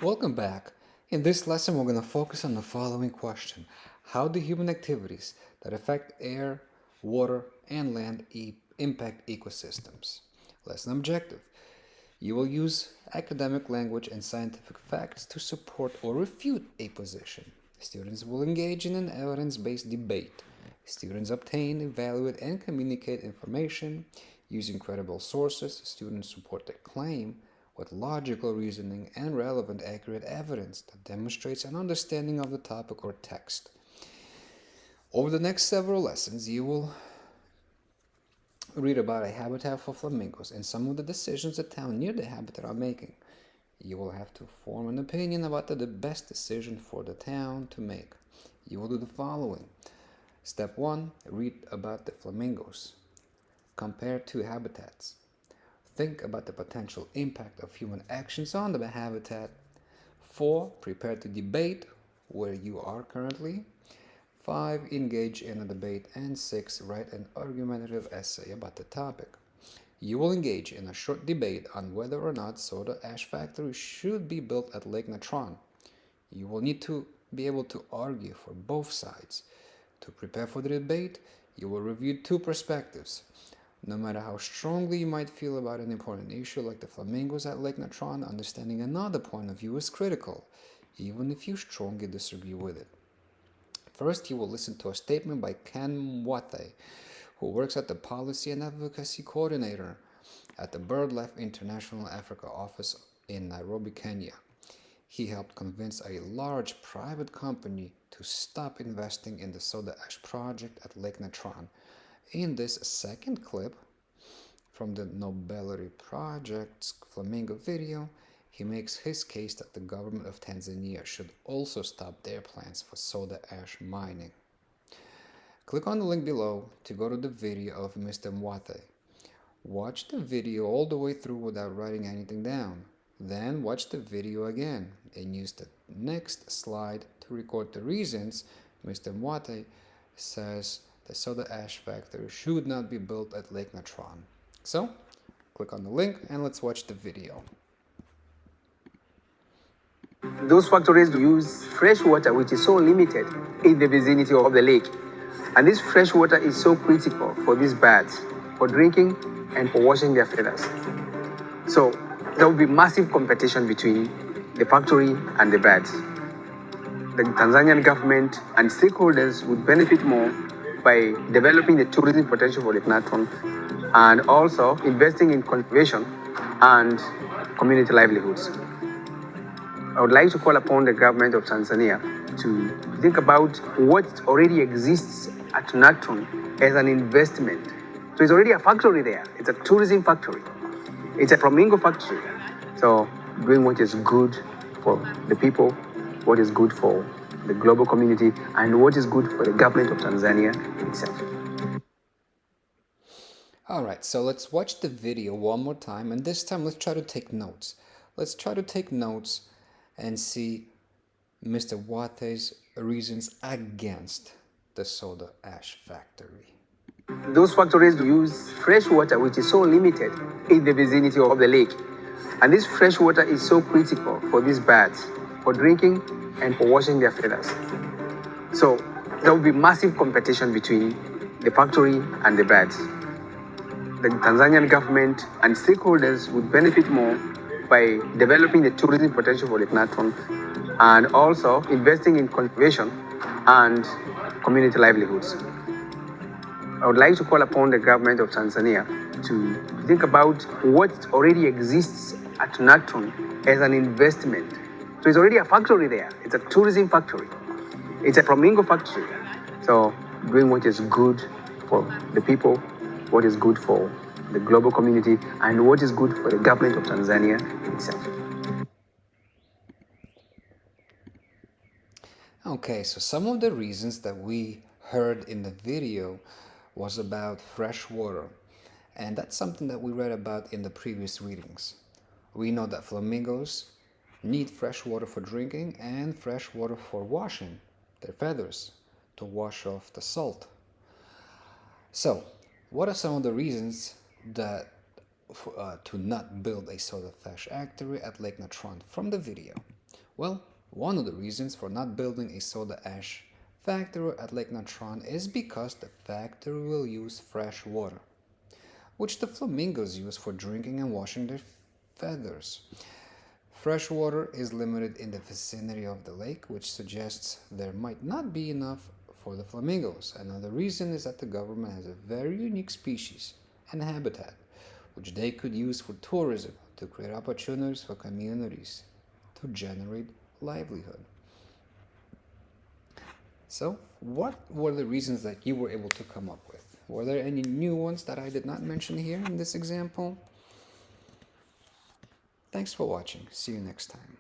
Welcome back. In this lesson, we're going to focus on the following question. How do human activities that affect air, water, and land impact ecosystems? Lesson objective. You will use academic language and scientific facts to support or refute a position. Students will engage in an evidence-based debate. Students obtain, evaluate, and communicate information using credible sources. Students support their claim with logical reasoning and relevant, accurate evidence that demonstrates an understanding of the topic or text. Over the next several lessons, you will read about a habitat for flamingos and some of the decisions the town near the habitat are making. You will have to form an opinion about the best decision for the town to make. You will do the following. Step 1. Read about the flamingos. Compare two habitats. Think about the potential impact of human actions on the habitat. 4. Prepare to debate where you are currently. 5. Engage in a debate. And 6. Write an argumentative essay about the topic. You will engage in a short debate on whether or not soda ash factory should be built at Lake Natron. You will need to be able to argue for both sides. To prepare for the debate, you will review two perspectives. No matter how strongly you might feel about an important issue like the flamingos at Lake Natron, understanding another point of view is critical, even if you strongly disagree with it. First, you will listen to a statement by Ken Mwathe, who works at the Policy and Advocacy Coordinator at the BirdLife International Africa office in Nairobi, Kenya. He helped convince a large private company to stop investing in the soda ash project at Lake Natron. In this second clip from the Nobelary Project's Flamingo video, he makes his case that the government of Tanzania should also stop their plans for soda ash mining. Click on the link below to go to the video of Mr. Mwathe. Watch the video all the way through without writing anything down. Then watch the video again and use the next slide to record the reasons Mr. Mwathe says the soda ash factory should not be built at Lake Natron. So, click on the link and let's watch the video. Those factories use fresh water which is so limited in the vicinity of the lake. And this fresh water is so critical for these birds, for drinking and for washing their feathers. So there will be massive competition between the factory and the birds. The Tanzanian government and stakeholders would benefit more by developing the tourism potential for Lake Natron and also investing in conservation and community livelihoods. I would like to call upon the government of Tanzania to think about what already exists at Natron as an investment. So it's already a factory there. It's a tourism factory. It's a flamingo factory. So doing what is good for the people, what is good for the global community, and what is good for the government of Tanzania itself. Alright, so let's watch the video one more time, and this time let's try to take notes. Let's try to take notes and see Mr. Mwathe's reasons against the soda ash factory. Those factories use fresh water which is so limited in the vicinity of the lake. And this fresh water is so critical for these birds, for drinking and for washing their feathers. So there will be massive competition between the factory and the birds. The Tanzanian government and stakeholders would benefit more by developing the tourism potential for Lake Natron and also investing in conservation and community livelihoods. I would like to call upon the government of Tanzania to think about what already exists at Natron as an investment. So it's already a factory there. It's a tourism factory. It's a flamingo factory. So doing what is good for the people, what is good for the global community, and what is good for the government of Tanzania itself. Okay, so some of the reasons that we heard in the video was about fresh water, and that's something that we read about in the previous readings. We know that flamingos need fresh water for drinking and fresh water for washing their feathers to wash off the salt. So, what are some of the reasons that to not build a soda ash factory at Lake Natron from the video? Well, one of the reasons for not building a soda ash factory at Lake Natron is because the factory will use fresh water, which the flamingos use for drinking and washing their feathers. Fresh water is limited in the vicinity of the lake, which suggests there might not be enough for the flamingos. Another reason is that the government has a very unique species and habitat, which they could use for tourism to create opportunities for communities to generate livelihood. So, what were the reasons that you were able to come up with? Were there any new ones that I did not mention here in this example? Thanks for watching. See you next time.